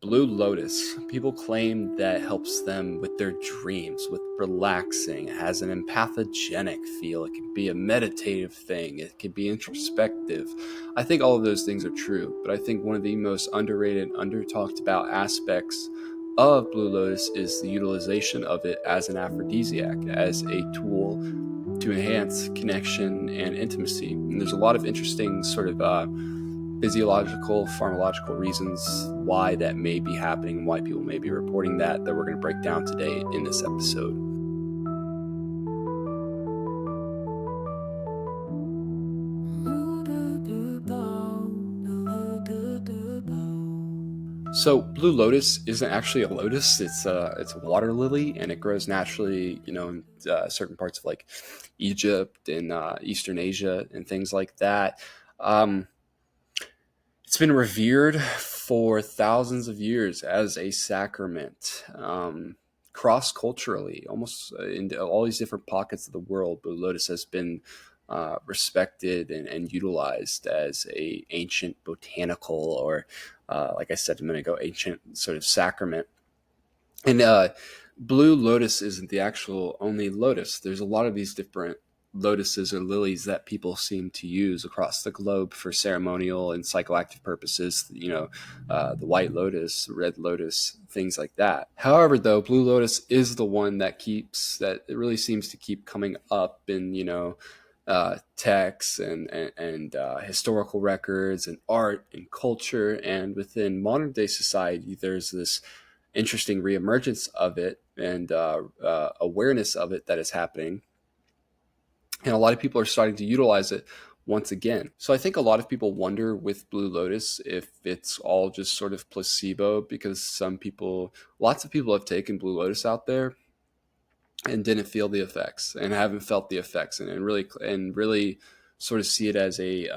Blue Lotus. People claim that helps them with their dreams, with relaxing. It has an empathogenic feel. It can be a meditative thing. It can be introspective. I think all of those things are true, but I think one of the most underrated, under-talked about aspects of Blue Lotus is the utilization of it as an aphrodisiac, as a tool to enhance connection and intimacy. And there's a lot of interesting sort of physiological, pharmacological reasons why that may be happening, why people may be reporting that we're going to break down today in this episode. So Blue Lotus isn't actually a lotus. It's a water lily, and it grows naturally, in certain parts of like Egypt and Eastern Asia and things like that. It's been revered for thousands of years as a sacrament, cross-culturally, almost in all these different pockets of the world. Blue Lotus has been respected and utilized as a ancient botanical, or like I said a minute ago, ancient sort of sacrament. And Blue Lotus isn't the actual only lotus. There's a lot of these different lotuses or lilies that people seem to use across the globe for ceremonial and psychoactive purposes, the white lotus, red lotus, things like that. However, though, Blue Lotus is the one that it really seems to keep coming up in, texts and historical records and art and culture. And within modern day society, there's this interesting reemergence of it and awareness of it that is happening. And a lot of people are starting to utilize it once again. So I think a lot of people wonder with Blue Lotus if it's all just sort of placebo, because lots of people have taken Blue Lotus out there and didn't feel the effects and haven't felt the effects and really sort of see it as a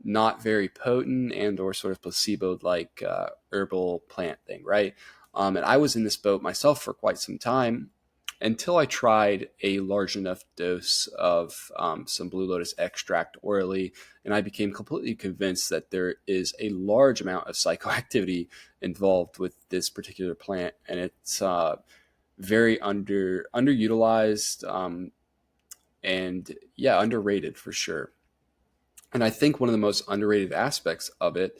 not very potent and or sort of placebo-like herbal plant thing, right? And I was in this boat myself for quite some time, until I tried a large enough dose of some Blue Lotus extract orally, and I became completely convinced that there is a large amount of psychoactivity involved with this particular plant, and it's very underutilized and underrated for sure. And I think one of the most underrated aspects of it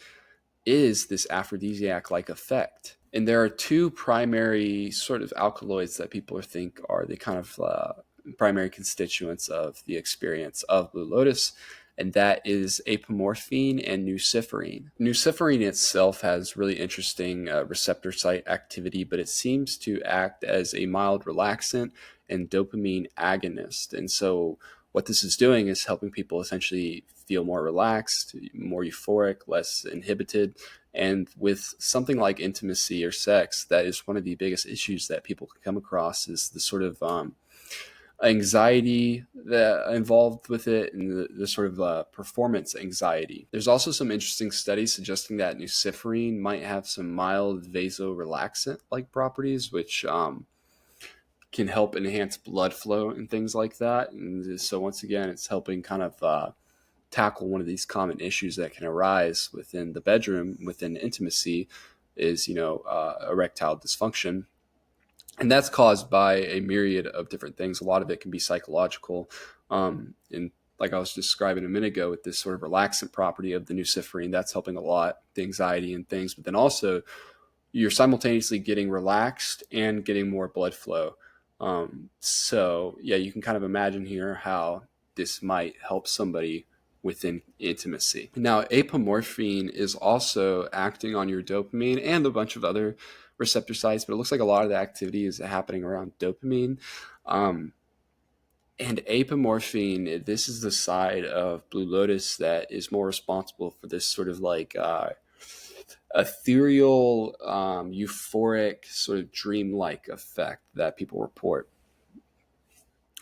is this aphrodisiac-like effect. And there are two primary sort of alkaloids that people think are the kind of primary constituents of the experience of Blue Lotus, and that is apomorphine and nuciferine. Nuciferine itself has really interesting receptor site activity, but it seems to act as a mild relaxant and dopamine agonist. And so what this is doing is helping people essentially feel more relaxed, more euphoric, less inhibited. And with something like intimacy or sex, that is one of the biggest issues that people can come across, is the sort of anxiety that involved with it, and the sort of performance anxiety. There's also some interesting studies suggesting that nuciferine might have some mild vasorelaxant-like properties, which can help enhance blood flow and things like that. And so once again, it's helping kind of tackle one of these common issues that can arise within the bedroom, within intimacy, is, erectile dysfunction. And that's caused by a myriad of different things. A lot of it can be psychological. And like I was describing a minute ago, with this sort of relaxant property of the nuciferine, that's helping a lot, the anxiety and things. But then also you're simultaneously getting relaxed and getting more blood flow. So you can kind of imagine here how this might help somebody within intimacy. Now, apomorphine is also acting on your dopamine and a bunch of other receptor sites, but it looks like a lot of the activity is happening around dopamine. And apomorphine, this is the side of Blue Lotus that is more responsible for this sort of like ethereal, euphoric, sort of dreamlike effect that people report.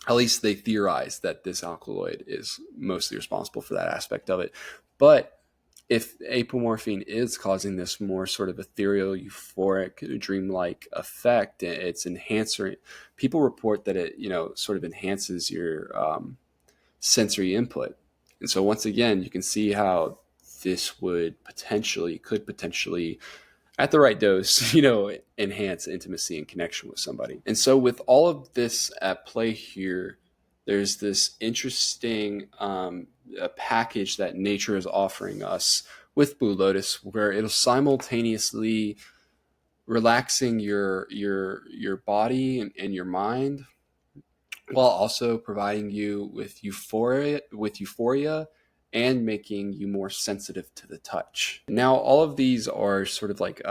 At least they theorize that this alkaloid is mostly responsible for that aspect of it. But if apomorphine is causing this more sort of ethereal, euphoric, dreamlike effect, it's enhancing. People report that it, sort of enhances your sensory input. And so once again, you can see how this could potentially, at the right dose, enhance intimacy and connection with somebody. And so, with all of this at play here, there's this interesting package that nature is offering us with Blue Lotus, where it'll simultaneously relaxing your body and your mind, while also providing you with euphoria and making you more sensitive to the touch. Now, all of these are sort of like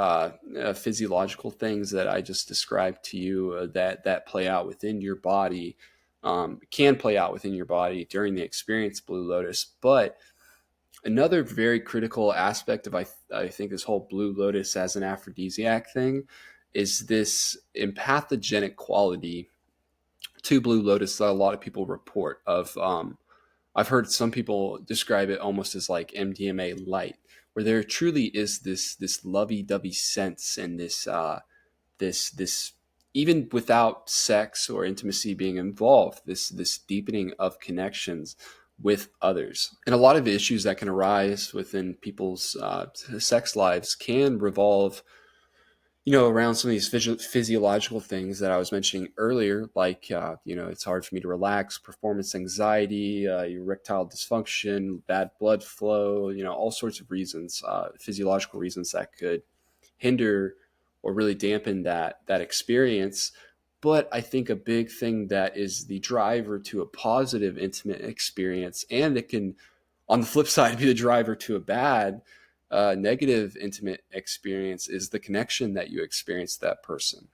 physiological things that I just described to you, that play out within your body, can play out within your body during the experience of Blue Lotus. But another very critical aspect of I think this whole Blue Lotus as an aphrodisiac thing is this empathogenic quality to Blue Lotus that a lot of people report of. I've heard some people describe it almost as like MDMA light, where there truly is this lovey-dovey sense and this even without sex or intimacy being involved, this deepening of connections with others. And a lot of issues that can arise within people's sex lives can revolve, around some of these physiological things that I was mentioning earlier, like, it's hard for me to relax, performance anxiety, erectile dysfunction, bad blood flow, all sorts of reasons, physiological reasons that could hinder or really dampen that experience. But I think a big thing that is the driver to a positive intimate experience, and it can, on the flip side, be the driver to a bad negative intimate experience, is the connection that you experience with that person,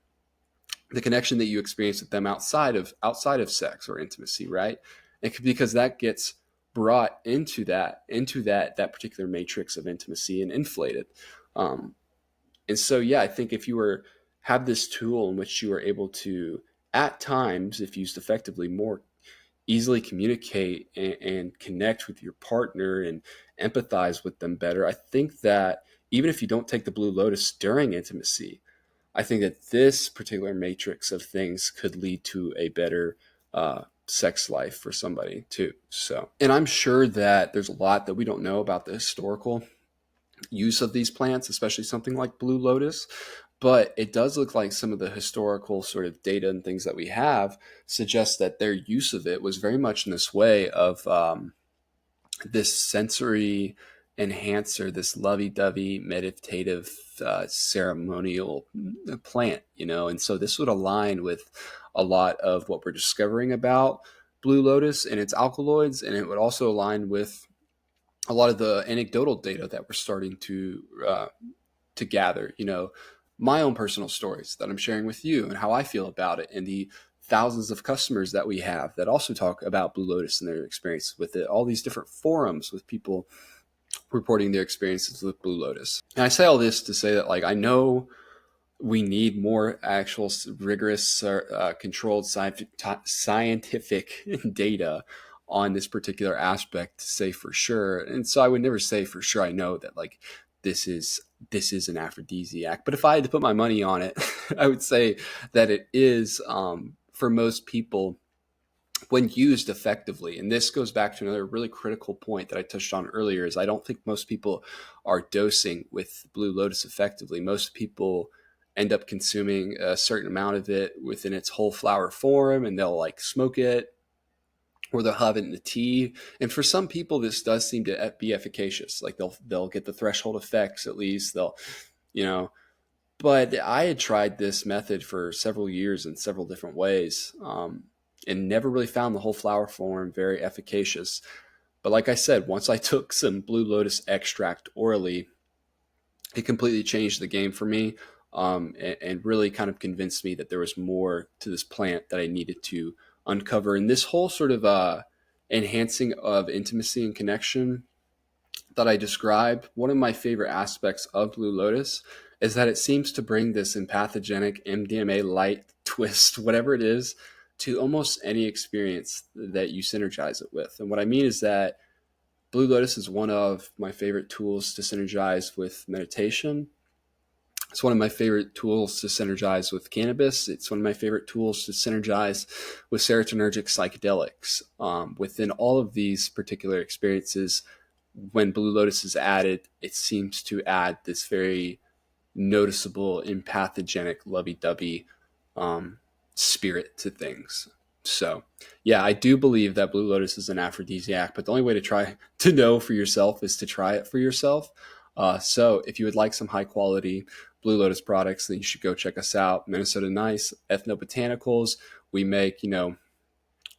the connection that you experience with them outside of sex or intimacy, right? Because that gets brought into that particular matrix of intimacy and inflated. And so, yeah, I think if you have this tool in which you are able to, at times, if used effectively, more easily communicate and connect with your partner and empathize with them better, I think that even if you don't take the Blue Lotus during intimacy, I think that this particular matrix of things could lead to a better sex life for somebody too. So, and I'm sure that there's a lot that we don't know about the historical use of these plants, especially something like Blue Lotus. But it does look like some of the historical sort of data and things that we have suggest that their use of it was very much in this way of this sensory enhancer, this lovey-dovey meditative ceremonial plant, and so this would align with a lot of what we're discovering about Blue Lotus and its alkaloids, and it would also align with a lot of the anecdotal data that we're starting to gather, my own personal stories that I'm sharing with you and how I feel about it, and the thousands of customers that we have that also talk about Blue Lotus and their experience with it, all these different forums with people reporting their experiences with Blue Lotus. And I say all this to say that, like, I know we need more actual rigorous, controlled scientific data on this particular aspect to say for sure. And so I would never say for sure I know that, like, this is an aphrodisiac. But if I had to put my money on it, I would say that it is, for most people, when used effectively. And this goes back to another really critical point that I touched on earlier, is I don't think most people are dosing with Blue Lotus effectively. Most people end up consuming a certain amount of it within its whole flower form, and they'll like smoke it, or they'll have it in the tea. And for some people, this does seem to be efficacious. Like they'll get the threshold effects, at least they'll, but I had tried this method for several years in several different ways, and never really found the whole flower form very efficacious. But like I said, once I took some Blue Lotus extract orally, it completely changed the game for me, and really kind of convinced me that there was more to this plant that I needed to uncover. And this whole sort of enhancing of intimacy and connection that I described, one of my favorite aspects of Blue Lotus is that it seems to bring this empathogenic MDMA light twist, whatever it is, to almost any experience that you synergize it with. And what I mean is that Blue Lotus is one of my favorite tools to synergize with meditation. It's one of my favorite tools to synergize with cannabis. It's one of my favorite tools to synergize with serotonergic psychedelics. Within all of these particular experiences, when Blue Lotus is added, it seems to add this very noticeable empathogenic lovey-dovey um, spirit to things. So yeah, I do believe that Blue Lotus is an aphrodisiac, but the only way to try to know for yourself is to try it for yourself. So if you would like some high quality Blue Lotus products, then you should go check us out. Minnesota Nice Ethnobotanicals. We make,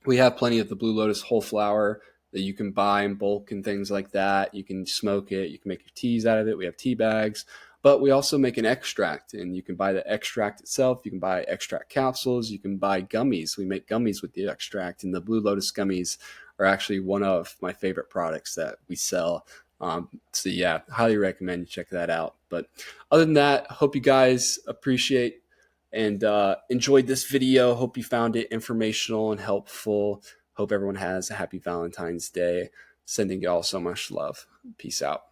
we have plenty of the Blue Lotus whole flower that you can buy in bulk and things like that. You can smoke it. You can make your teas out of it. We have tea bags, but we also make an extract, and you can buy the extract itself. You can buy extract capsules. You can buy gummies. We make gummies with the extract, and the Blue Lotus gummies are actually one of my favorite products that we sell. So yeah, highly recommend you check that out. But other than that, I hope you guys appreciate and enjoyed this video. Hope you found it informational and helpful. Hope everyone has a happy Valentine's Day. Sending you all so much love. Peace out.